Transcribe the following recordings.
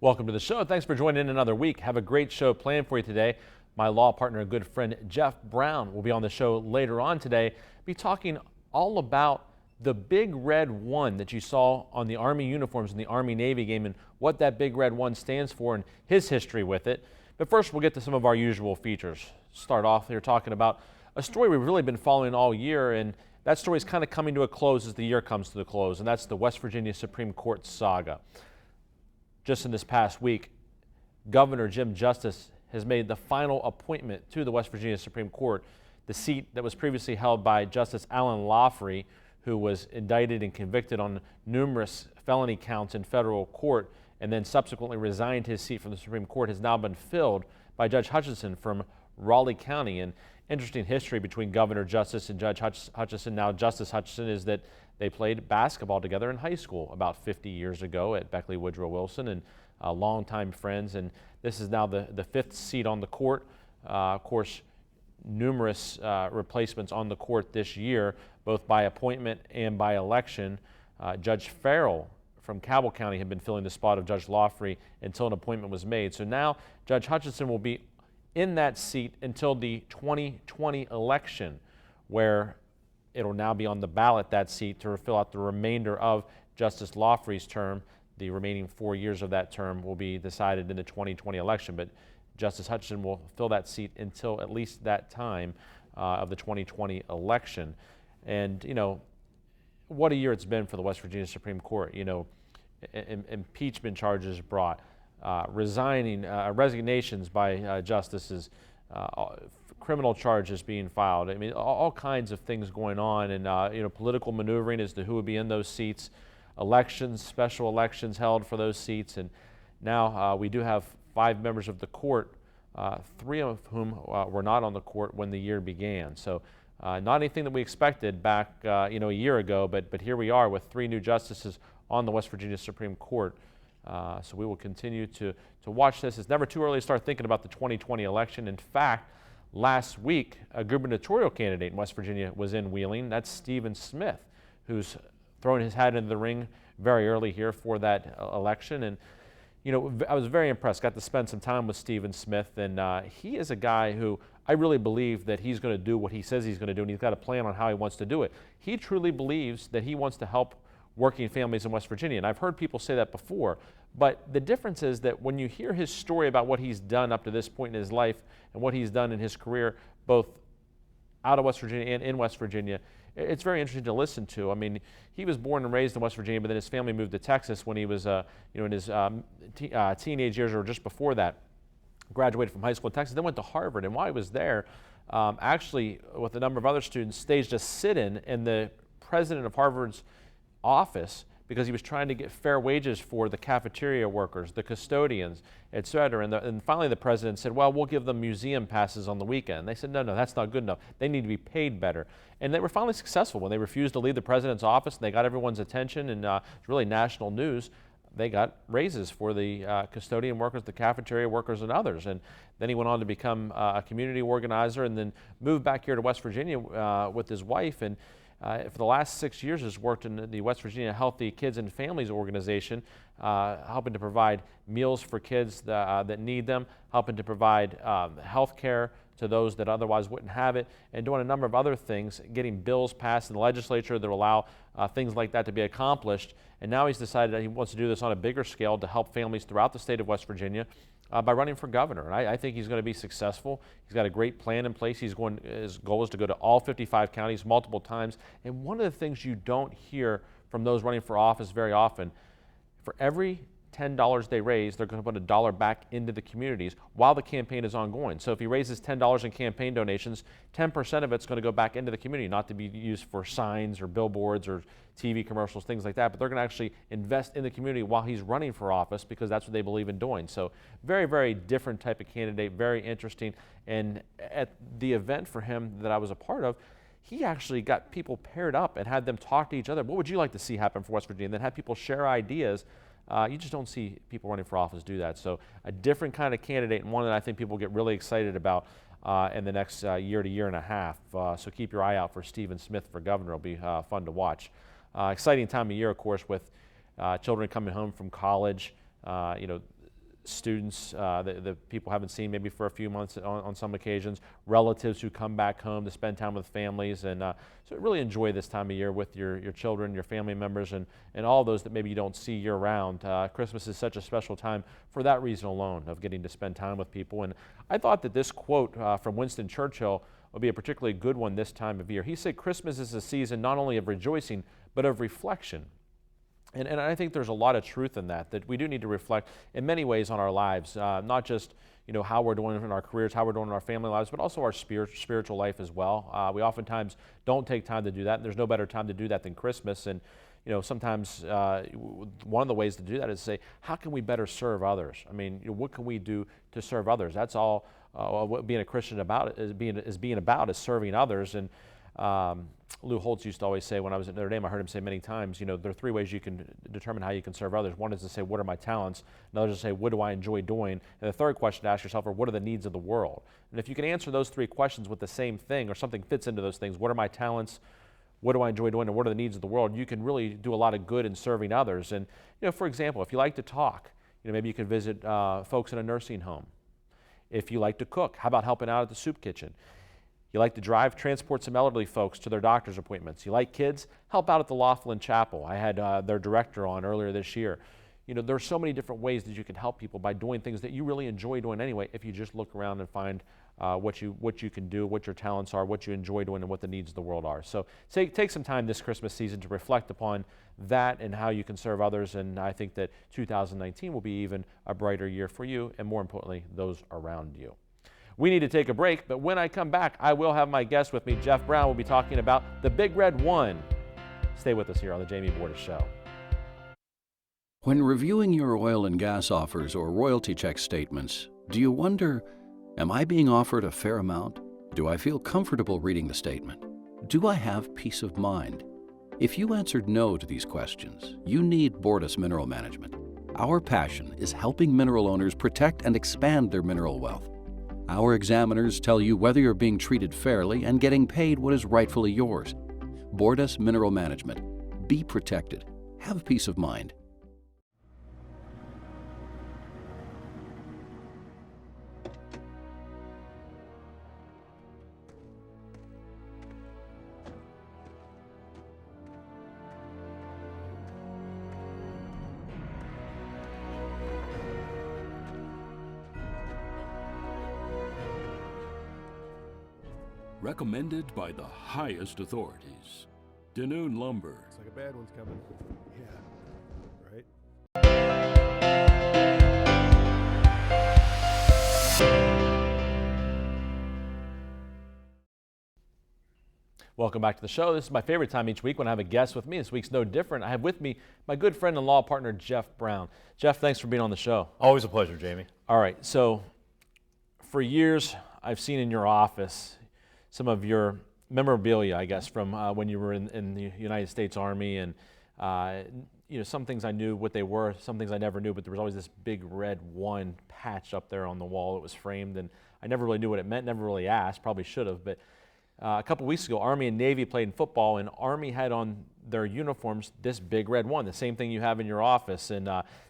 Welcome to the show. Thanks for joining in another week. Have a great show planned for you today. My law partner and good friend Geoff Brown will be on the show later on today. Be talking all about the big red one that you saw on the Army uniforms in the Army-Navy game and what that big red one stands for and his history with it. But first, we'll get to some of our usual features. Start off here talking about a story we've really been following all year, and that story is kind of coming to a close as the year comes to the close, and that's the West Virginia Supreme Court saga. Just in this past week, Governor Jim Justice has made the final appointment to the West Virginia Supreme Court, the seat that was previously held by Justice Alan Loffrey, who was indicted and convicted on numerous felony counts in federal court and then subsequently resigned his seat from the Supreme Court, has now been filled by Judge Hutchinson from Raleigh County. And interesting history between Governor Justice and Judge Hutchinson. Now, Justice Hutchinson is that they played basketball together in high school about 50 years ago at Beckley Woodrow Wilson, and longtime friends. And this is now the fifth seat on the court. Of course, numerous replacements on the court this year, both by appointment and by election. Judge Farrell from Cabell County had been filling the spot of Judge Loffrey until an appointment was made. So now Judge Hutchinson will be in that seat until the 2020 election, where it'll now be on the ballot, that seat, to fill out the remainder of Justice Loffrey's term. The remaining 4 years of that term will be decided in the 2020 election, but Justice Hutchinson will fill that seat until at least that time of the 2020 election. And, you know, what a year it's been for the West Virginia Supreme Court. You know, impeachment charges brought, resignations by justices, criminal charges being filed. I mean, all kinds of things going on, and you know, political maneuvering as to who would be in those seats, elections, special elections held for those seats, and now we do have 5 members of the court, 3 of whom were not on the court when the year began. So not anything that we expected back you know, a year ago, but here we are with 3 new justices on the West Virginia Supreme Court. So we will continue to watch this. It's never too early to start thinking about the 2020 election. In fact, last week, a gubernatorial candidate in West Virginia was in Wheeling. That's Stephen Smith, who's thrown his hat into the ring very early here for that election. And, you know, I was very impressed. Got to spend some time with Stephen Smith, and he is a guy who I really believe that he's going to do what he says he's going to do, and he's got a plan on how he wants to do it. He truly believes that he wants to help working families in West Virginia, and I've heard people say that before, but the difference is that when you hear his story about what he's done up to this point in his life and what he's done in his career, both out of West Virginia and in West Virginia, it's very interesting to listen to. I mean, he was born and raised in West Virginia, but then his family moved to Texas when he was, you know, in his teenage years or just before that. Graduated from high school in Texas, then went to Harvard, and while he was there, actually, with a number of other students, staged a sit-in in the president of Harvard's office because he was trying to get fair wages for the cafeteria workers, the custodians, et cetera. And finally the president said, well, we'll give them museum passes on the weekend. They said, no, that's not good enough. They need to be paid better. And they were finally successful when they refused to leave the president's office, and they got everyone's attention, and it's really national news. They got raises for the custodian workers, the cafeteria workers, and others. And then he went on to become a community organizer and then moved back here to West Virginia with his wife. And for the last 6 years has worked in the West Virginia Healthy Kids and Families Organization, helping to provide meals for kids that need them, helping to provide health care to those that otherwise wouldn't have it, and doing a number of other things, getting bills passed in the legislature that allow things like that to be accomplished. And now he's decided that he wants to do this on a bigger scale to help families throughout the state of West Virginia by running for governor. And I think he's going to be successful. He's got a great plan in place. His goal is to go to all 55 counties multiple times. And one of the things you don't hear from those running for office very often, for every $10 they raise, they're going to put $1 back into the communities while the campaign is ongoing. So if he raises $10 in campaign donations, 10% of it's going to go back into the community, not to be used for signs or billboards or TV commercials, things like that, but they're going to actually invest in the community while he's running for office because that's what they believe in doing. So very, very different type of candidate, very interesting. And at the event for him that I was a part of, he actually got people paired up and had them talk to each other. What would you like to see happen for West Virginia? And then have people share ideas. You just don't see people running for office do that. So a different kind of candidate, and one that I think people get really excited about in the next year to year and a half. So keep your eye out for Stephen Smith for governor. It'll be fun to watch. Exciting time of year, of course, with children coming home from college. You know, students that people haven't seen maybe for a few months on some occasions, relatives who come back home to spend time with families, and so really enjoy this time of year with your children, your family members, and all those that maybe you don't see year round. Christmas is such a special time for that reason alone, of getting to spend time with people. And I thought that this quote from Winston Churchill would be a particularly good one this time of year. He said, "Christmas is a season not only of rejoicing, but of reflection." And I think there's a lot of truth in that we do need to reflect in many ways on our lives, not just how we're doing in our careers, how we're doing in our family lives, but also our spiritual life as well. We oftentimes don't take time to do that, and there's no better time to do that than Christmas. And sometimes one of the ways to do that is to say, how can we better serve others? I mean, what can we do to serve others? That's all what being a Christian about is being about is serving others. And Lou Holtz used to always say, when I was at Notre Dame, I heard him say many times, there are three ways you can determine how you can serve others. One is to say, what are my talents? Another is to say, what do I enjoy doing? And the third question to ask yourself are, what are the needs of the world? And if you can answer those three questions with the same thing, or something fits into those things, what are my talents? What do I enjoy doing? And what are the needs of the world? You can really do a lot of good in serving others. And, for example, if you like to talk, maybe you could visit folks in a nursing home. If you like to cook, how about helping out at the soup kitchen? You like to drive, transport some elderly folks to their doctor's appointments. You like kids, help out at the Laughlin Chapel. I had their director on earlier this year. There are so many different ways that you can help people by doing things that you really enjoy doing anyway, if you just look around and find what you can do, what your talents are, what you enjoy doing, and what the needs of the world are. So take some time this Christmas season to reflect upon that and how you can serve others, and I think that 2019 will be even a brighter year for you, and more importantly, those around you. We need to take a break, but when I come back, I will have my guest with me. Geoff Brown will be talking about the Big Red One. Stay with us here on the Jamie Bordas Show. When reviewing your oil and gas offers or royalty check statements, do you wonder, am I being offered a fair amount? Do I feel comfortable reading the statement? Do I have peace of mind? If you answered no to these questions, you need Bordas Mineral Management. Our passion is helping mineral owners protect and expand their mineral wealth. Our examiners tell you whether you're being treated fairly and getting paid what is rightfully yours. Bordas Mineral Management. Be protected. Have peace of mind. Recommended by the highest authorities. Danoon Lumber. Looks like a bad one's coming. Yeah. Right? Welcome back to the show. This is my favorite time each week when I have a guest with me. This week's no different. I have with me my good friend and law partner, Geoff Brown. Geoff, thanks for being on the show. Always a pleasure, Jamie. All right, so for years I've seen in your office some of your memorabilia, I guess, from when you were in the United States Army, and some things I knew what they were, some things I never knew, but there was always this big red one patch up there on the wall that was framed, and I never really knew what it meant, never really asked, probably should have, but a couple weeks ago, Army and Navy played in football, and Army had on their uniforms this big red one, the same thing you have in your office, and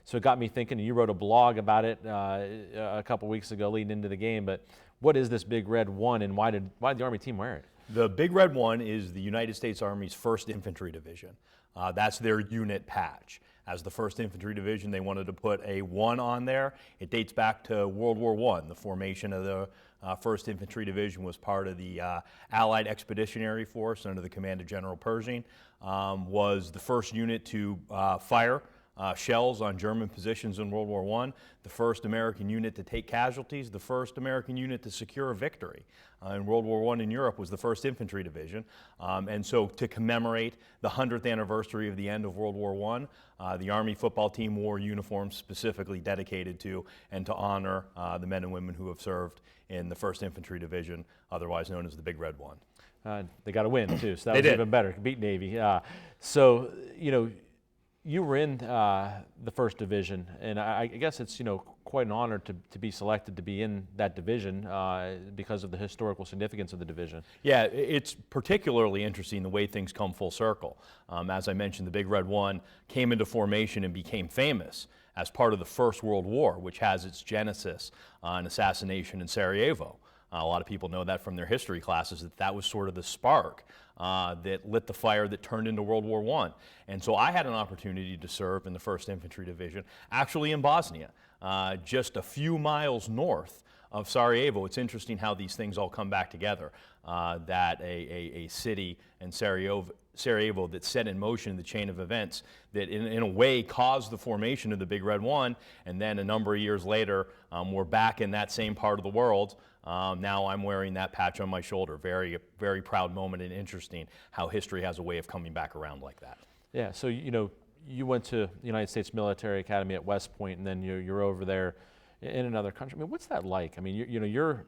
so it got me thinking, and you wrote a blog about it a couple weeks ago leading into the game, but what is this big red one, and why did the Army team wear it? The Big Red One is the United States Army's 1st Infantry Division. That's their unit patch. As the 1st Infantry Division, they wanted to put a 1 on there. It dates back to World War I. The formation of the 1st Infantry Division was part of the Allied Expeditionary Force under the command of General Pershing, was the first unit to fire shells on German positions in World War I, the first American unit to take casualties, the first American unit to secure a victory. In World War I in Europe was the 1st Infantry Division. And so to commemorate the 100th anniversary of the end of World War I, the Army football team wore uniforms specifically dedicated to and to honor the men and women who have served in the 1st Infantry Division, otherwise known as the Big Red One. They got a win too, so that was even better, beat Navy. So, you were in the 1st Division, and I guess it's quite an honor to be selected to be in that division because of the historical significance of the division. Yeah, it's particularly interesting the way things come full circle. As I mentioned, the Big Red One came into formation and became famous as part of the First World War, which has its genesis an assassination in Sarajevo. A lot of people know that from their history classes, that was sort of the spark that lit the fire that turned into World War I. And so I had an opportunity to serve in the 1st Infantry Division, actually in Bosnia, just a few miles north of Sarajevo. It's interesting how these things all come back together, that a city in Sarajevo that set in motion the chain of events that in a way caused the formation of the Big Red One, and then a number of years later, we're back in that same part of the world. Now I'm wearing that patch on my shoulder. Very, very proud moment, and interesting how history has a way of coming back around like that. Yeah, so you went to the United States Military Academy at West Point, and then you're over there in another country. I mean, what's that like? I mean, you're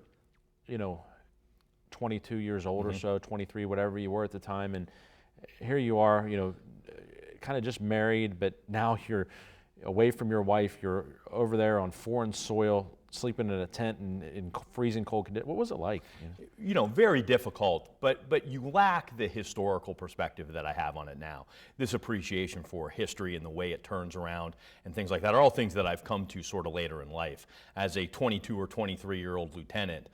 22 years old or so, 23, whatever you were at the time, and here you are, kind of just married, but now you're away from your wife. You're over there on foreign soil, sleeping in a tent in freezing cold conditions. What was it like? Very difficult, but you lack the historical perspective that I have on it now. This appreciation for history and the way it turns around and things like that are all things that I've come to sort of later in life. As a 22 or 23-year-old lieutenant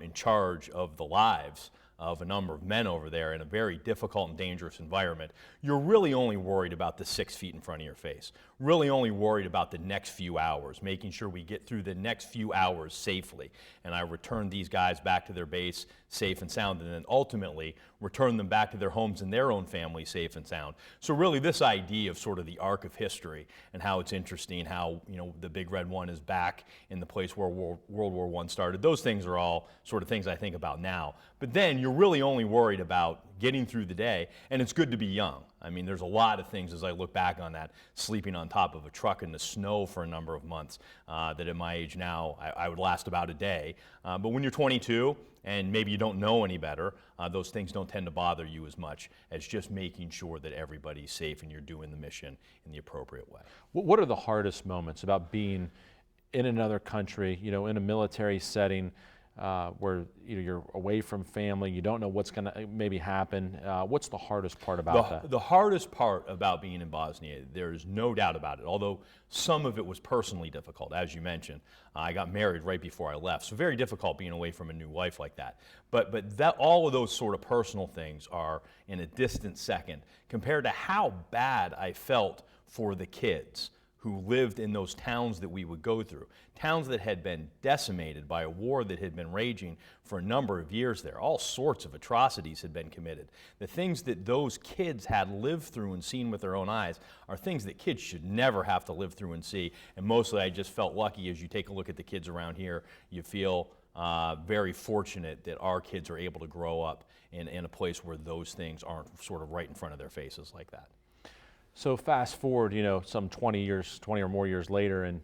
in charge of the lives of a number of men over there in a very difficult and dangerous environment, you're really only worried about the 6 feet in front of your face. Really only worried about the next few hours, making sure we get through the next few hours safely. And I return these guys back to their base safe and sound, and then ultimately return them back to their homes and their own family safe and sound. So really this idea of sort of the arc of history and how it's interesting how, the Big Red One is back in the place where World War I started. Those things are all sort of things I think about now. But then you're really only worried about getting through the day, and it's good to be young. I mean, there's a lot of things as I look back on that, sleeping on top of a truck in the snow for a number of months, that at my age now, I would last about a day. But when you're 22 and maybe you don't know any better, those things don't tend to bother you as much as just making sure that everybody's safe and you're doing the mission in the appropriate way. What are the hardest moments about being in another country, in a military setting, where you're away from family, you don't know what's going to maybe happen? What's the hardest part about that? The hardest part about being in Bosnia, there's no doubt about it, although some of it was personally difficult, as you mentioned. I got married right before I left, so very difficult being away from a new wife like that. But all of those sort of personal things are in a distant second compared to how bad I felt for the kids who lived in those towns that we would go through, towns that had been decimated by a war that had been raging for a number of years there. All sorts of atrocities had been committed. The things that those kids had lived through and seen with their own eyes are things that kids should never have to live through and see. And mostly I just felt lucky. As you take a look at the kids around here, you feel very fortunate that our kids are able to grow up in a place where those things aren't sort of right in front of their faces like that. So fast forward, some 20 or more years later, and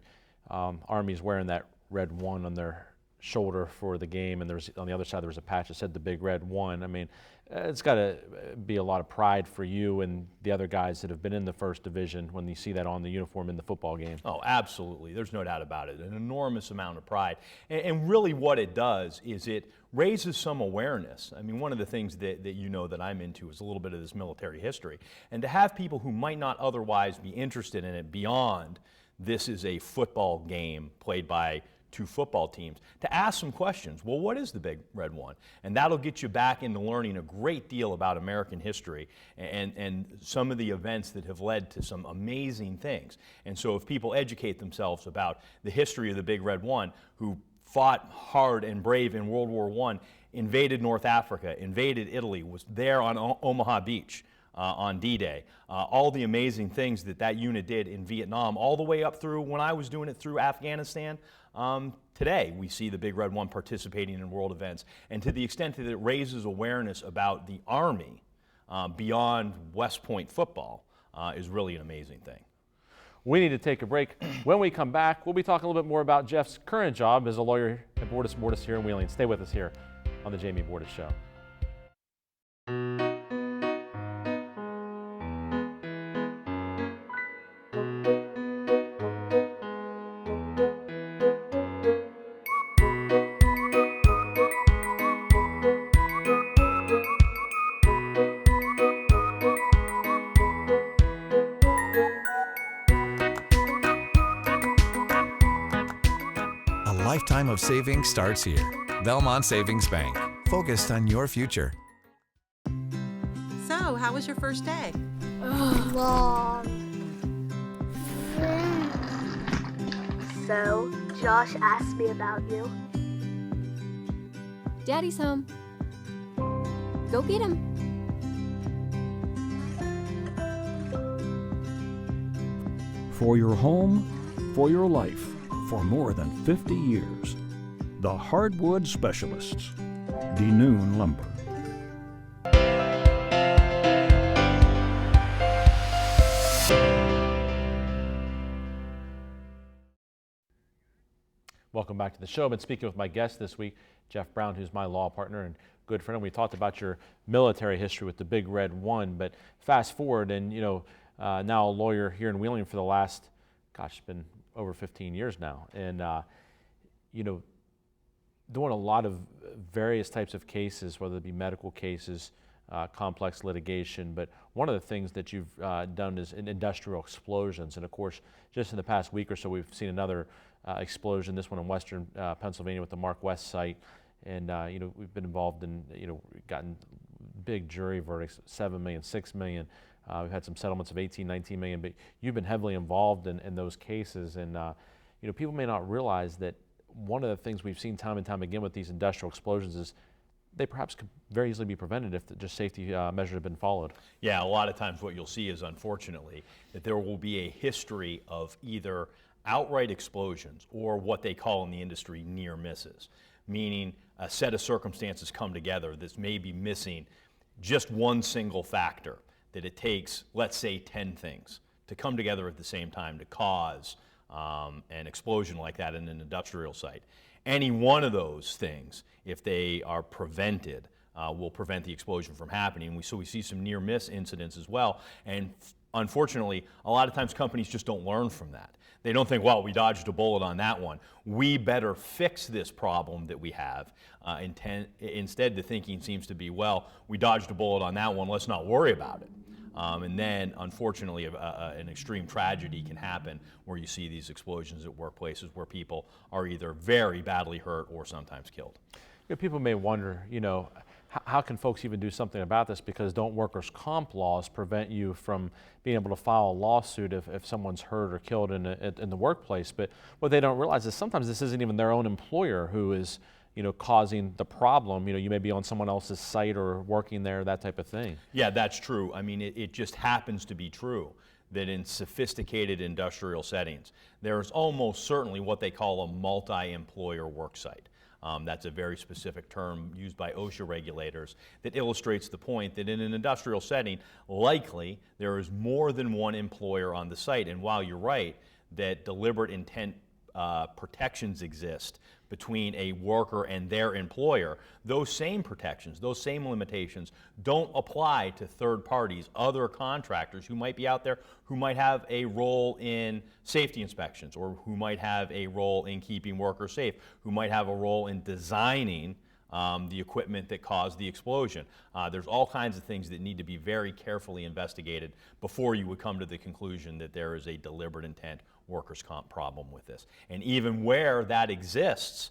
Army's wearing that red one on their shoulder for the game, and there's on the other side there was a patch that said the Big Red One. I mean, it's got to be a lot of pride for you and the other guys that have been in the First Division when you see that on the uniform in the football game. Oh, absolutely. There's no doubt about it. An enormous amount of pride. And really what it does is it raises some awareness. I mean, one of the things that that I'm into is a little bit of this military history. And to have people who might not otherwise be interested in it beyond this is a football game played by 2 football teams, to ask some questions. Well, what is the Big Red One? And that'll get you back into learning a great deal about American history and some of the events that have led to some amazing things. And so if people educate themselves about the history of the Big Red One, who fought hard and brave in World War I, invaded North Africa, invaded Italy, was there on Omaha Beach on D-Day, all the amazing things that unit did in Vietnam, all the way up through when I was doing it through Afghanistan. Today, we see the Big Red One participating in world events, and to the extent that it raises awareness about the Army beyond West Point football is really an amazing thing. We need to take a break. When we come back, we'll be talking a little bit more about Geoff's current job as a lawyer at Bordas here in Wheeling. Stay with us here on the Jamie Bordas Show. lifetime of saving starts here. Belmont Savings Bank, focused on your future. So, how was your first day? Long. So, Josh asked me about you. Daddy's home. Go get him. For your home, for your life, for more than 50 years. The Hardwood Specialists, DeNoon Lumber. Welcome back to the show. I've been speaking with my guest this week, Geoff Brown, who's my law partner and good friend. And we talked about your military history with the Big Red One. But fast forward, and now a lawyer here in Wheeling for the last, it's been over 15 years now, and doing a lot of various types of cases, whether it be medical cases, complex litigation. But one of the things that you've done is in industrial explosions, and of course, just in the past week or so, we've seen another explosion. This one in western Pennsylvania with the Mark West site, and we've been involved in gotten big jury verdicts, $7 million, $6 million. We've had some settlements of 18, 19 million, but you've been heavily involved in those cases, and people may not realize that one of the things we've seen time and time again with these industrial explosions is they perhaps could very easily be prevented if just safety measures have been followed. Yeah, a lot of times what you'll see is, unfortunately, that there will be a history of either outright explosions or what they call in the industry near misses, meaning a set of circumstances come together that's maybe missing just one single factor, that it takes, let's say, 10 things to come together at the same time to cause an explosion like that in an industrial site. Any one of those things, if they are prevented, will prevent the explosion from happening. So we see some near-miss incidents as well, and unfortunately, a lot of times companies just don't learn from that. They don't think, well, we dodged a bullet on that one. We better fix this problem that we have. Instead, the thinking seems to be, well, we dodged a bullet on that one, let's not worry about it. And then, unfortunately, an extreme tragedy can happen where you see these explosions at workplaces where people are either very badly hurt or sometimes killed. People may wonder, how can folks even do something about this, because don't workers' comp laws prevent you from being able to file a lawsuit if someone's hurt or killed in the workplace? But what they don't realize is sometimes this isn't even their own employer who is causing the problem. You may be on someone else's site or working there, that type of thing. Yeah, that's true. I mean, it just happens to be true that in sophisticated industrial settings, there's almost certainly what they call a multi-employer work site. That's a very specific term used by OSHA regulators that illustrates the point that in an industrial setting, likely there is more than one employer on the site. And while you're right that deliberate intent protections exist between a worker and their employer, those same protections, those same limitations don't apply to third parties, other contractors who might be out there who might have a role in safety inspections, or who might have a role in keeping workers safe, who might have a role in designing the equipment that caused the explosion. There's all kinds of things that need to be very carefully investigated before you would come to the conclusion that there is a deliberate intent workers' comp problem with this. And even where that exists,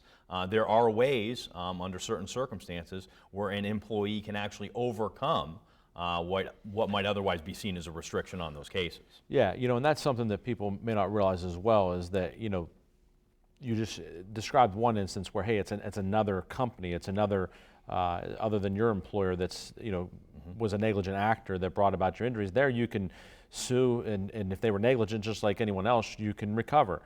there are ways under certain circumstances where an employee can actually overcome what might otherwise be seen as a restriction on those cases. Yeah, and that's something that people may not realize as well, is that, you just described one instance where, hey, it's another company, it's another, other than your employer that's, was a negligent actor that brought about your injuries. There you can sue, and if they were negligent, just like anyone else, you can recover.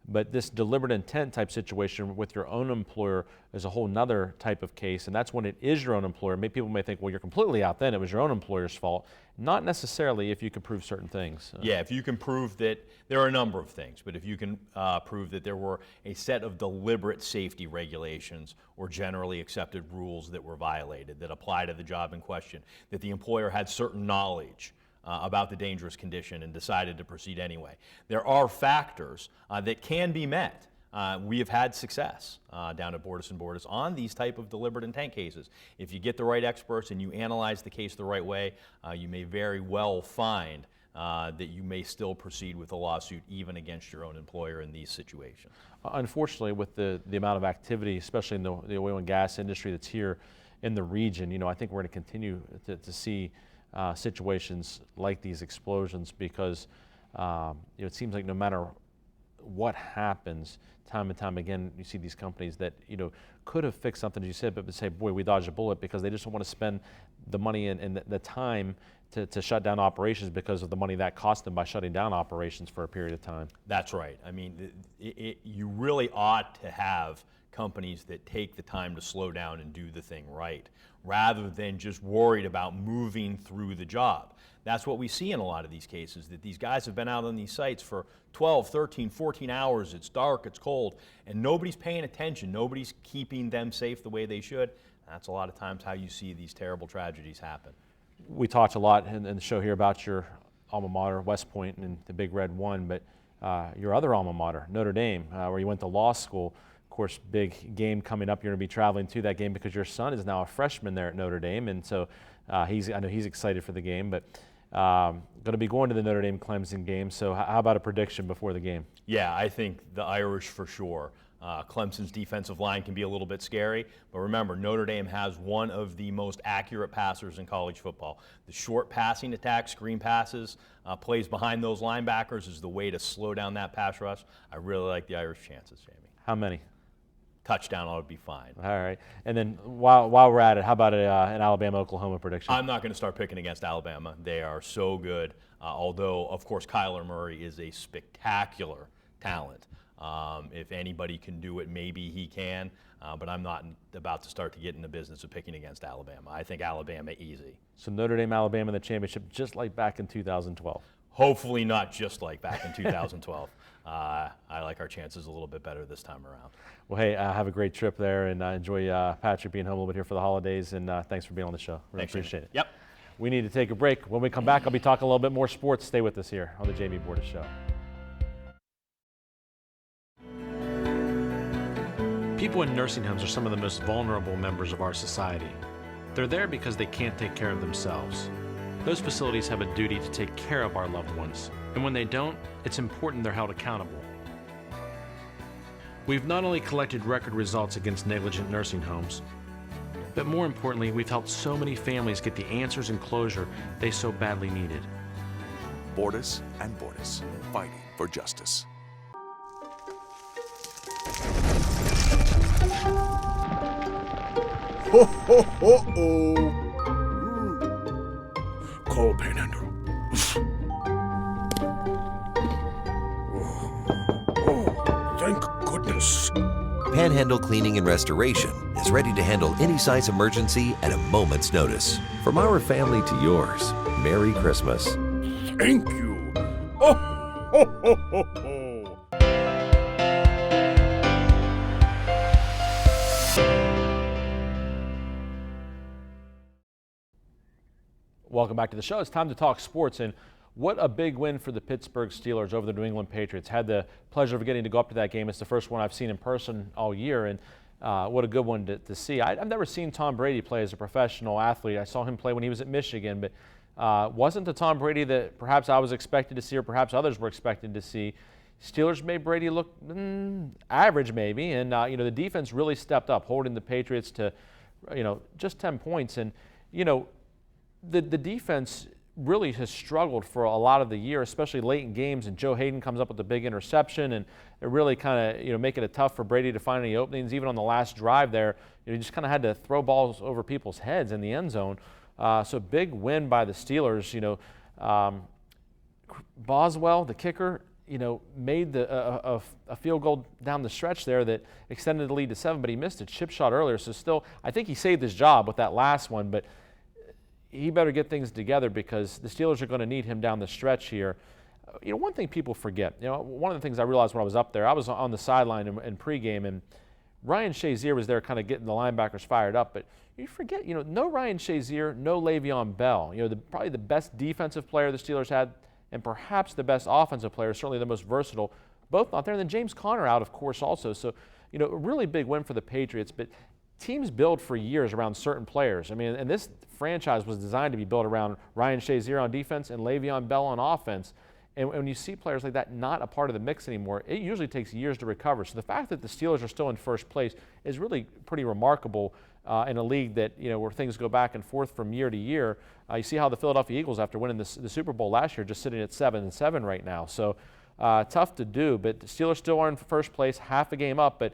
But this deliberate intent type situation with your own employer is a whole nother type of case, and that's when it is your own employer. People may think, well, you're completely out then, it was your own employer's fault. Not necessarily if you can prove certain things. Yeah, if you can prove that, there are a number of things, but if you can prove that there were a set of deliberate safety regulations or generally accepted rules that were violated, that apply to the job in question, that the employer had certain knowledge about the dangerous condition and decided to proceed anyway. There are factors that can be met. We have had success down at Bordas and Bordas on these type of deliberate intent cases. If you get the right experts and you analyze the case the right way, you may very well find that you may still proceed with a lawsuit even against your own employer in these situations. Unfortunately, with the amount of activity, especially in the oil and gas industry that's here in the region, I think we're going to continue to see situations like these explosions because it seems like no matter what happens, time and time again, you see these companies that could have fixed something, as you said, but say, boy, we dodged a bullet because they just don't want to spend the money and the time to shut down operations because of the money that cost them by shutting down operations for a period of time. That's right. I mean, you really ought to have companies that take the time to slow down and do the thing right, rather than just worried about moving through the job. That's what we see in a lot of these cases, that these guys have been out on these sites for 12, 13, 14 hours. It's dark, it's cold, and nobody's paying attention. Nobody's keeping them safe the way they should. That's a lot of times how you see these terrible tragedies happen. We talked a lot in the show here about your alma mater, West Point, and the Big Red One, but your other alma mater, Notre Dame, where you went to law school. Of course, big game coming up. You're going to be traveling to that game because your son is now a freshman there at Notre Dame, and so I know he's excited for the game, but going to be going to the Notre Dame Clemson game. So how about a prediction before the game? Yeah, I think the Irish for sure. Clemson's defensive line can be a little bit scary, but remember, Notre Dame has one of the most accurate passers in college football. The short passing attack, screen passes, plays behind those linebackers is the way to slow down that pass rush. I really like the Irish chances, Jamie. How many? Touchdown ought to be fine. All right. And then while we're at it, how about an Alabama-Oklahoma prediction? I'm not going to start picking against Alabama. They are so good, although, of course, Kyler Murray is a spectacular talent. If anybody can do it, maybe he can, but I'm not about to start to get in the business of picking against Alabama. I think Alabama easy. So Notre Dame, Alabama in the championship, just like back in 2012. Hopefully not just like back in 2012. I like our chances a little bit better this time around. Well, hey, have a great trip there, and enjoy Patrick being home a little bit here for the holidays, and thanks for being on the show. Really Thanks, appreciate it. Yep. We need to take a break. When we come back, I'll be talking a little bit more sports. Stay with us here on the Jamie Bordas Show. People in nursing homes are some of the most vulnerable members of our society. They're there because they can't take care of themselves. Those facilities have a duty to take care of our loved ones, and when they don't, it's important they're held accountable. We've not only collected record results against negligent nursing homes, but more importantly, we've helped so many families get the answers and closure they so badly needed. Bordas and Bordas, fighting for justice. Ho, ho, ho, ho. Call Panhandle. Oh, thank goodness. Panhandle Cleaning and Restoration is ready to handle any size emergency at a moment's notice. From our family to yours, Merry Christmas. Thank you. Oh, ho, ho, ho, ho. Welcome back to the show. It's time to talk sports, and what a big win for the Pittsburgh Steelers over the New England Patriots. Had the pleasure of getting to go up to that game. It's the first one I've seen in person all year, and what a good one to see. I've never seen Tom Brady play as a professional athlete. I saw him play when he was at Michigan, but wasn't the Tom Brady that perhaps I was expected to see or perhaps others were expected to see. Steelers made Brady look average maybe, and the defense really stepped up, holding the Patriots to just 10 points. And the defense really has struggled for a lot of the year, especially late in games, and Joe Hayden comes up with a big interception, and it really kind of making it tough for Brady to find any openings. Even on the last drive there, he just kind of had to throw balls over people's heads in the end zone. So big win by the Steelers. Boswell, the kicker, made a field goal down the stretch there that extended the lead to 7, but he missed a chip shot earlier. So still, I think he saved his job with that last one, but he better get things together because the Steelers are going to need him down the stretch here. One thing people forget, one of the things I realized when I was up there, I was on the sideline in pregame, and Ryan Shazier was there kind of getting the linebackers fired up, but you forget, no Ryan Shazier, no Le'Veon Bell. Probably the best defensive player the Steelers had, and perhaps the best offensive player, certainly the most versatile, both not there. And then James Conner out, of course, also. So, a really big win for the Patriots, but teams build for years around certain players. I mean, and this franchise was designed to be built around Ryan Shazier on defense and Le'Veon Bell on offense. And when you see players like that not a part of the mix anymore, it usually takes years to recover. So the fact that the Steelers are still in first place is really pretty remarkable in a league that, where things go back and forth from year to year. You see how the Philadelphia Eagles, after winning the Super Bowl last year, just sitting at 7-7 right now. So tough to do, but the Steelers still are in first place, half a game up, but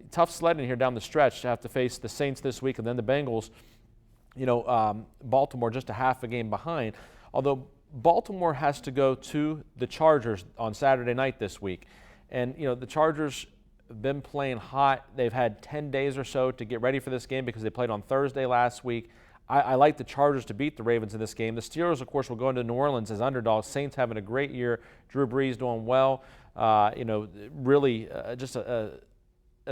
tough sledding here down the stretch to have to face the Saints this week and then the Bengals. Baltimore just a half a game behind, although Baltimore has to go to the Chargers on Saturday night this week. And, the Chargers have been playing hot. They've had 10 days or so to get ready for this game because they played on Thursday last week. I like the Chargers to beat the Ravens in this game. The Steelers, of course, will go into New Orleans as underdogs. Saints having a great year. Drew Brees doing well. Really just a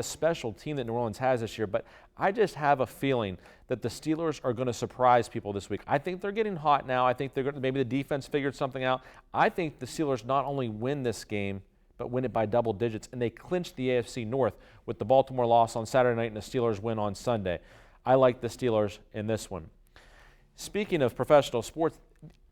special team that New Orleans has this year. But I just have a feeling that the Steelers are going to surprise people this week. I think they're getting hot now. I think maybe the defense figured something out. I think the Steelers not only win this game, but win it by double digits, and they clinch the AFC North with the Baltimore loss on Saturday night and the Steelers win on Sunday. I like the Steelers in this one. Speaking of professional sports,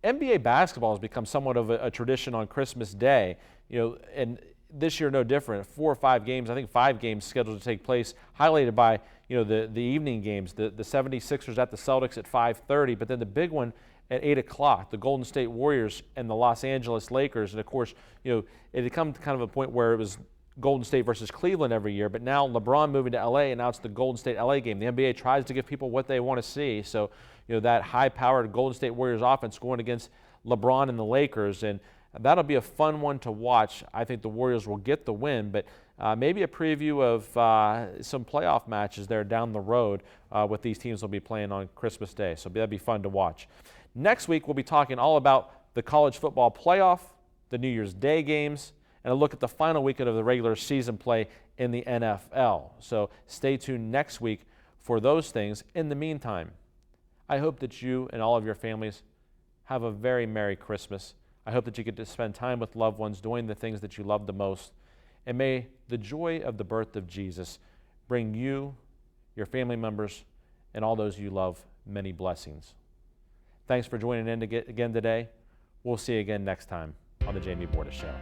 NBA basketball has become somewhat of a tradition on Christmas Day, and this year no different. 4 or 5 games, I think 5 games scheduled to take place, highlighted by the evening games, the 76ers at the Celtics at 5:30, but then the big one at 8 o'clock, the Golden State Warriors and the Los Angeles Lakers. And of course, it had come to kind of a point where it was Golden State versus Cleveland every year, but now LeBron moving to LA, and now it's the Golden State LA game. The NBA tries to give people what they want to see. So, that high-powered Golden State Warriors offense going against LeBron and the Lakers, and that'll be a fun one to watch. I think the Warriors will get the win, but maybe a preview of some playoff matches there down the road with these teams will be playing on Christmas Day. So that'd be fun to watch. Next week, we'll be talking all about the college football playoff, the New Year's Day games, and a look at the final weekend of the regular season play in the NFL. So stay tuned next week for those things. In the meantime, I hope that you and all of your families have a very Merry Christmas. I hope that you get to spend time with loved ones doing the things that you love the most. And may the joy of the birth of Jesus bring you, your family members, and all those you love many blessings. Thanks for joining in again today. We'll see you again next time on The Jamie Bordas Show.